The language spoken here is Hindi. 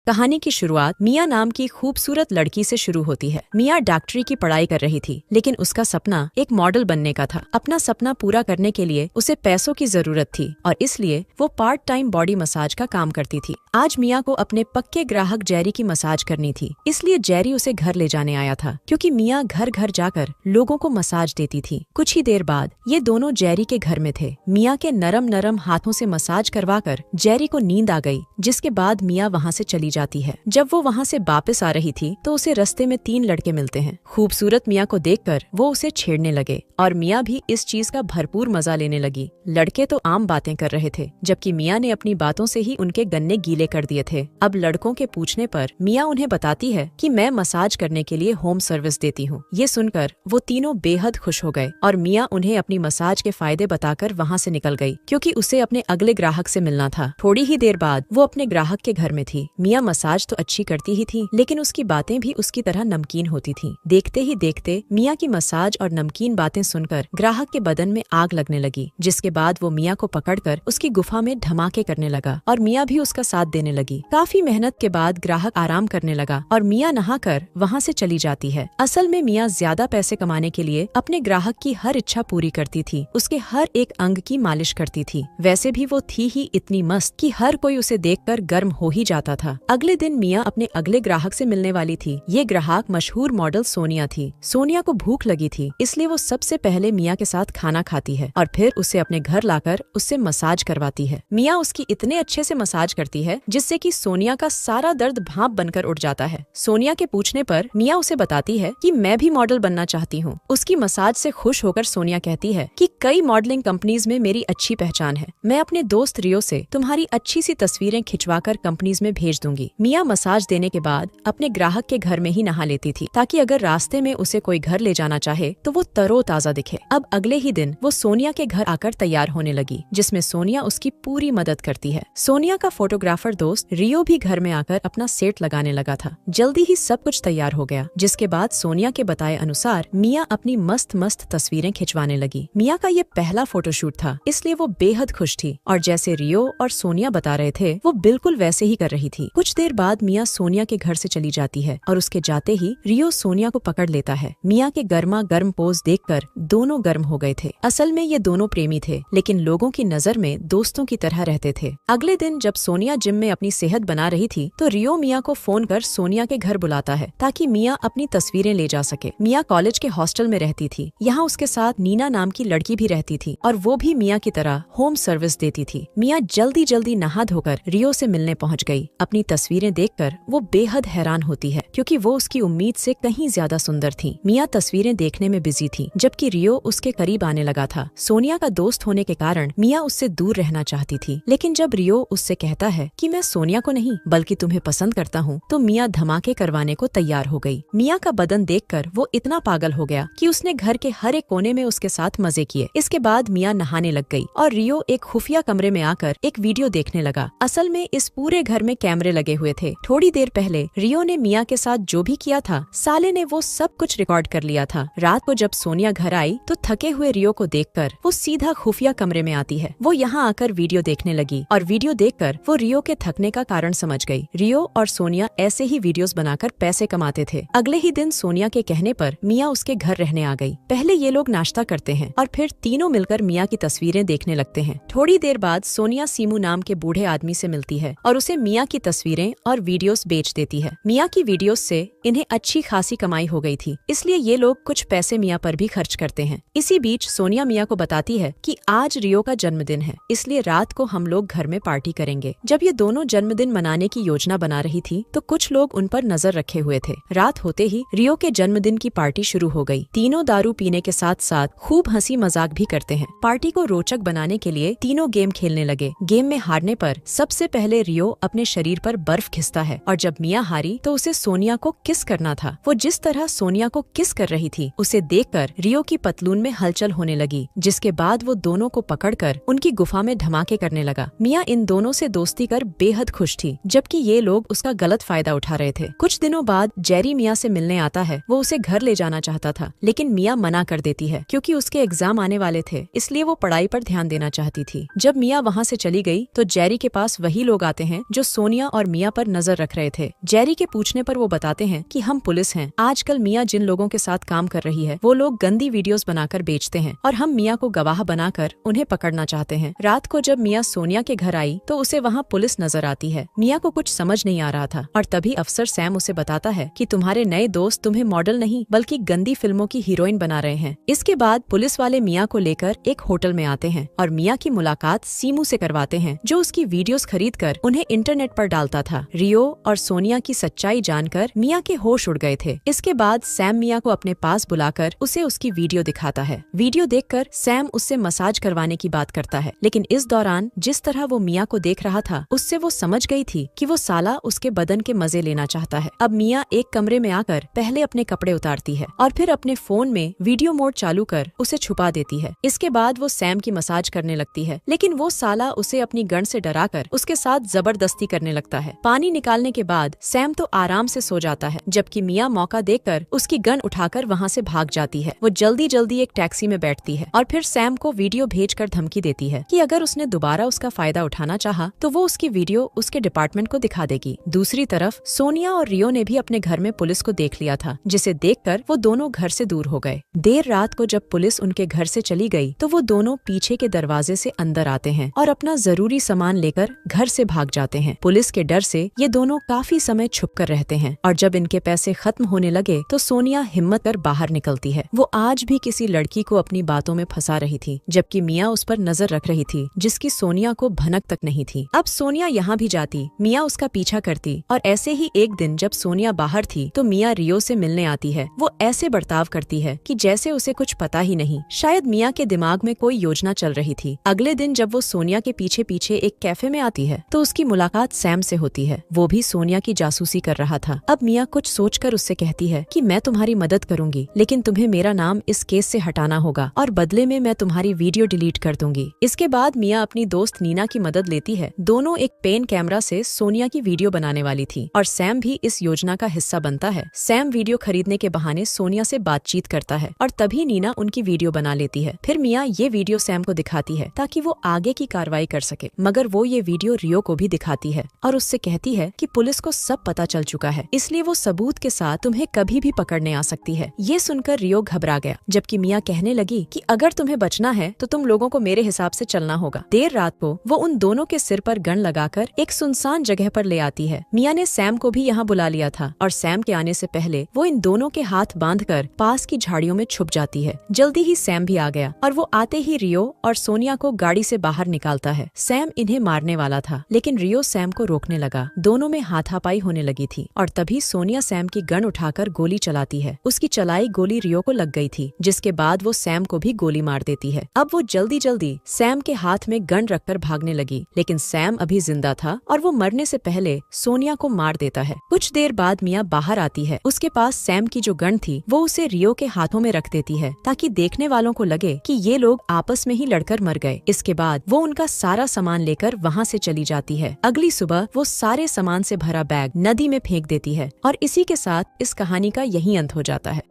कहानी की शुरुआत मिया नाम की खूबसूरत लड़की से शुरू होती है। मिया डॉक्टरी की पढ़ाई कर रही थी, लेकिन उसका सपना एक मॉडल बनने का था। अपना सपना पूरा करने के लिए उसे पैसों की जरूरत थी और इसलिए वो पार्ट टाइम बॉडी मसाज का काम करती थी। आज मिया को अपने पक्के ग्राहक जेरी की मसाज करनी थी, इसलिए जेरी उसे घर ले जाने आया था, क्योंकि मिया घर घर जाकर लोगों को मसाज देती थी। कुछ ही देर बाद ये दोनों जेरी के घर में थे। मिया के नरम नरम हाथों से मसाज करवाकर जेरी को नींद आ गई, जिसके बाद मिया वहाँ से चली जाती है। जब वो वहाँ से वापस आ रही थी तो उसे रास्ते में 3 लड़के मिलते हैं। खूबसूरत मिया को देखकर वो उसे छेड़ने लगे और मिया भी इस चीज का भरपूर मजा लेने लगी। लड़के तो आम बातें कर रहे थे, जबकि मिया ने अपनी बातों से ही उनके गन्ने गीले कर दिए थे। अब लड़कों के पूछने पर मिया उन्हें बताती है कि मैं मसाज करने के लिए होम सर्विस देती हूँ। ये सुनकर वो तीनों बेहद खुश हो गए और मिया उन्हें अपनी मसाज के फायदे बताकर वहाँ से निकल गई, क्योंकि उसे अपने अगले ग्राहक से मिलना था। थोड़ी ही देर बाद वो अपने ग्राहक के घर में थी। मिया मसाज तो अच्छी करती ही थी, लेकिन उसकी बातें भी उसकी तरह नमकीन होती थीं। देखते ही देखते मिया की मसाज और नमकीन बातें सुनकर ग्राहक के बदन में आग लगने लगी, जिसके बाद वो मिया को पकड़कर उसकी गुफा में धमाके करने लगा और मिया भी उसका साथ देने लगी। काफी मेहनत के बाद ग्राहक आराम करने लगा और मिया नहाकर वहाँ से चली जाती है। असल में मिया ज्यादा पैसे कमाने के लिए अपने ग्राहक की हर इच्छा पूरी करती थी, उसके हर एक अंग की मालिश करती थी। वैसे भी वो थी ही इतनी मस्त कि हर कोई उसे देखकर गर्म हो ही जाता था। अगले दिन मिया अपने अगले ग्राहक से मिलने वाली थी। ये ग्राहक मशहूर मॉडल सोनिया थी। सोनिया को भूख लगी थी, इसलिए वो सबसे पहले मिया के साथ खाना खाती है और फिर उसे अपने घर लाकर उससे मसाज करवाती है। मिया उसकी इतने अच्छे से मसाज करती है जिससे कि सोनिया का सारा दर्द भाप बनकर उठ जाता है। सोनिया के पूछने पर मिया उसे बताती है कि मैं भी मॉडल बनना चाहती हूँ। उसकी मसाज से खुश होकर सोनिया कहती है कि कई मॉडलिंग कंपनीज में मेरी अच्छी पहचान है। मैं अपने दोस्त रियो से तुम्हारी अच्छी सी तस्वीरें खिंचवाकर कंपनीज में भेज दूंगी। मिया मसाज देने के बाद अपने ग्राहक के घर में ही नहा लेती थी, ताकि अगर रास्ते में उसे कोई घर ले जाना चाहे तो वो तरोताजा दिखे। अब अगले ही दिन वो सोनिया के घर आकर तैयार होने लगी, जिसमें सोनिया उसकी पूरी मदद करती है। सोनिया का फोटोग्राफर दोस्त रियो भी घर में आकर अपना सेट लगाने लगा था। जल्दी ही सब कुछ तैयार हो गया, जिसके बाद सोनिया के बताए अनुसार मिया अपनी मस्त मस्त तस्वीरें खिंचवाने लगी। मिया का ये पहला फोटोशूट था, इसलिए वो बेहद खुश थी और जैसे रियो और सोनिया बता रहे थे वो बिल्कुल वैसे ही कर रही थी। कुछ देर बाद मिया सोनिया के घर से चली जाती है और उसके जाते ही रियो सोनिया को पकड़ लेता है। मिया के गर्मा गर्म पोज देखकर दोनों गर्म हो गए थे। असल में ये दोनों प्रेमी थे, लेकिन लोगों की नजर में दोस्तों की तरह रहते थे। अगले दिन जब सोनिया जिम में अपनी सेहत बना रही थी तो रियो मिया को फोन कर सोनिया के घर बुलाता है, ताकि मिया अपनी तस्वीरें ले जा सके। मिया कॉलेज के हॉस्टल में रहती थी। यहाँ उसके साथ नीना नाम की लड़की भी रहती थी और वो भी मिया की तरह होम सर्विस देती थी। मिया जल्दी जल्दी नहा धोकर रियो से मिलने पहुँच गई। अपनी तस्वीरें देखकर वो बेहद हैरान होती है, क्योंकि वो उसकी उम्मीद से कहीं ज्यादा सुंदर थी। मिया तस्वीरें देखने में बिजी थी, जबकि रियो उसके करीब आने लगा था। सोनिया का दोस्त होने के कारण मिया उससे दूर रहना चाहती थी, लेकिन जब रियो उससे कहता है कि मैं सोनिया को नहीं बल्कि तुम्हें पसंद करता हूँ, तो मिया धमाके करवाने को तैयार हो गई। मिया का बदन देखकर वो इतना पागल हो गया कि उसने घर के हर एक कोने में उसके साथ मजे किए। इसके बाद मिया नहाने लग गई और रियो एक खुफिया कमरे में आकर एक वीडियो देखने लगा। असल में इस पूरे घर में कैमरे लगे हुए थे। थोड़ी देर पहले रियो ने मिया के साथ जो भी किया था, साले ने वो सब कुछ रिकॉर्ड कर लिया था। रात को जब सोनिया घर आई तो थके हुए रियो को देखकर वो सीधा खुफिया कमरे में आती है। वो यहाँ आकर वीडियो देखने लगी और वीडियो देखकर वो रियो के थकने का कारण समझ गई। रियो और सोनिया ऐसे ही वीडियोस बनाकर पैसे कमाते थे। अगले ही दिन सोनिया के कहने पर मिया उसके घर रहने आ गई। पहले ये लोग नाश्ता करते हैं और फिर तीनों मिलकर मिया की तस्वीरें देखने लगते हैं। थोड़ी देर बाद सोनिया सीमू नाम के बूढ़े आदमी से मिलती है और उसे मिया की तस्वीरें और वीडियोस बेच देती है। मिया की वीडियोस से इन्हें अच्छी खासी कमाई हो गई थी, इसलिए ये लोग कुछ पैसे मिया पर भी खर्च करते हैं। इसी बीच सोनिया मिया को बताती है कि आज रियो का जन्मदिन है, इसलिए रात को हम लोग घर में पार्टी करेंगे। जब ये दोनों जन्मदिन मनाने की योजना बना रही थी तो कुछ लोग उन पर नजर रखे हुए थे। रात होते ही रियो के जन्मदिन की पार्टी शुरू हो गई। तीनों दारू पीने के साथ साथ खूब हंसी मजाक भी करते हैं। पार्टी को रोचक बनाने के लिए तीनों गेम खेलने लगे। गेम में हारने पर सबसे पहले रियो अपने शरीर पर बर्फ घिसता है और जब मिया हारी तो उसे सोनिया को किस करना था। वो जिस तरह सोनिया को किस कर रही थी उसे देखकर रियो की पतलून में हलचल होने लगी, जिसके बाद वो दोनों को पकड़कर उनकी गुफा में धमाके करने लगा। मिया इन दोनों से दोस्ती कर बेहद खुश थी, जबकि ये लोग उसका गलत फायदा उठा रहे थे। कुछ दिनों बाद जेरी मिया से मिलने आता है। वो उसे घर ले जाना चाहता था, लेकिन मिया मना कर देती है, क्योंकि उसके एग्जाम आने वाले थे, इसलिए वो पढ़ाई पर ध्यान देना चाहती थी। जब मिया वहाँ से चली गई तो जेरी के पास वही लोग आते हैं जो सोनिया और मिया पर नजर रख रहे थे। जेरी के पूछने पर वो बताते हैं कि हम पुलिस हैं। आजकल मिया जिन लोगों के साथ काम कर रही है वो लोग गंदी वीडियोस बनाकर बेचते हैं और हम मिया को गवाह बनाकर उन्हें पकड़ना चाहते हैं। रात को जब मिया सोनिया के घर आई तो उसे वहाँ पुलिस नजर आती है। मिया को कुछ समझ नहीं आ रहा था और तभी अफसर सैम उसे बताता है कि तुम्हारे नए दोस्त तुम्हें मॉडल नहीं बल्कि गंदी फिल्मों की हीरोइन बना रहे हैं। इसके बाद पुलिस वाले मिया को लेकर एक होटल में आते हैं और मिया की मुलाकात सीमू से करवाते हैं, जो उसकी वीडियोस खरीदकर उन्हें इंटरनेट पर डालता था। रियो और सोनिया की सच्चाई जानकर मिया के होश उड़ गए थे। इसके बाद सैम मिया को अपने पास बुलाकर उसे उसकी वीडियो दिखाता है। वीडियो देखकर सैम उससे मसाज करवाने की बात करता है, लेकिन इस दौरान जिस तरह वो मिया को देख रहा था उससे वो समझ गई थी कि वो साला उसके बदन के मजे लेना चाहता है। अब मिया एक कमरे में आकर पहले अपने कपड़े उतारती है और फिर अपने फोन में वीडियो मोड चालू कर उसे छुपा देती है। इसके बाद वो सैम की मसाज करने लगती है, लेकिन वो साला उसे अपनी गन से डराकर उसके साथ जबरदस्ती करने लगता है। पानी निकालने के बाद सैम तो आराम से सो जाता है, जबकि मिया मौका देखकर उसकी गन उठाकर वहाँ से भाग जाती है। वो जल्दी जल्दी एक टैक्सी में बैठती है और फिर सैम को वीडियो भेजकर धमकी देती है कि अगर उसने दोबारा उसका फायदा उठाना चाहा तो वो उसकी वीडियो उसके डिपार्टमेंट को दिखा देगी। दूसरी तरफ सोनिया और रियो ने भी अपने घर में पुलिस को देख लिया था, जिसे देखकर वो दोनों घर से दूर हो गए। देर रात को जब पुलिस उनके घर से चली गई तो वो दोनों पीछे के दरवाजे से अंदर आते हैं और अपना जरूरी सामान लेकर घर से भाग जाते हैं। पुलिस के डर से ये दोनों काफी समय छुप कर रहते हैं और जब इनके पैसे खत्म होने लगे तो सोनिया हिम्मत कर बाहर निकलती है। वो आज भी किसी लड़की को अपनी बातों में फंसा रही थी, जबकि मिया उस पर नजर रख रही थी जिसकी सोनिया को भनक तक नहीं थी। अब सोनिया यहाँ भी जाती, मिया उसका पीछा करती और ऐसे ही एक दिन जब सोनिया बाहर थी तो मिया रियो से मिलने आती है। वो ऐसे बर्ताव करती है कि जैसे उसे कुछ पता ही नहीं। शायद मिया के दिमाग में कोई योजना चल रही थी। अगले दिन जब वो सोनिया के पीछे पीछे एक कैफे में आती है तो उसकी मुलाकात सैम से होती है। वो भी सोनिया की जासूसी कर रहा था। अब मिया कुछ सोचकर उससे कहती है कि मैं तुम्हारी मदद करूंगी, लेकिन तुम्हें मेरा नाम इस केस से हटाना होगा और बदले में मैं तुम्हारी वीडियो डिलीट कर दूंगी। इसके बाद मिया अपनी दोस्त नीना की मदद लेती है। दोनों एक पेन कैमरा से सोनिया की वीडियो बनाने वाली थी और सैम भी इस योजना का हिस्सा बनता है। सैम वीडियो खरीदने के बहाने सोनिया से बातचीत करता है और तभी नीना उनकी वीडियो बना लेती है। फिर मिया ये वीडियो सैम को दिखाती है ताकि वो आगे की कार्रवाई कर सके, मगर वो ये वीडियो रियो को भी दिखाती है और उससे कहती है कि पुलिस को सब पता चल चुका है, इसलिए वो सबूत के साथ तुम्हें कभी भी पकड़ने आ सकती है। ये सुनकर रियो घबरा गया, जबकि मिया कहने लगी कि अगर तुम्हें बचना है तो तुम लोगों को मेरे हिसाब से चलना होगा। देर रात को वो उन दोनों के सिर पर गन लगाकर एक सुनसान जगह पर ले आती है। मिया ने सैम को भी यहाँ बुला लिया था और सैम के आने से पहले वो इन दोनों के हाथ बांधकर पास की झाड़ियों में छुप जाती है। जल्दी ही सैम भी आ गया और वो आते ही रियो और सोनिया को गाड़ी से बाहर निकालता है। सैम इन्हें मारने वाला था, लेकिन रियो सैम को रोकने लगा। दोनों में हाथापाई होने लगी थी और तभी सोनिया सैम की गन उठाकर गोली चलाती है। उसकी चलाई गोली रियो को लग गई थी, जिसके बाद वो सैम को भी गोली मार देती है। अब वो जल्दी जल्दी सैम के हाथ में गन रखकर भागने लगी, लेकिन सैम अभी जिंदा था और वो मरने से पहले सोनिया को मार देता है। कुछ देर बाद मिया बाहर आती है। उसके पास सैम की जो गन थी वो उसे रियो के हाथों में रख देती है ताकि देखने वालों को लगे कि ये लोग आपस में ही लड़कर मर गए। इसके बाद वो उनका सारा सामान लेकर वहाँ से चली जाती है। अगली सुबह वो सारे सामान से भरा बैग नदी में फेंक देती है और इसी के साथ इस कहानी का यही अंत हो जाता है।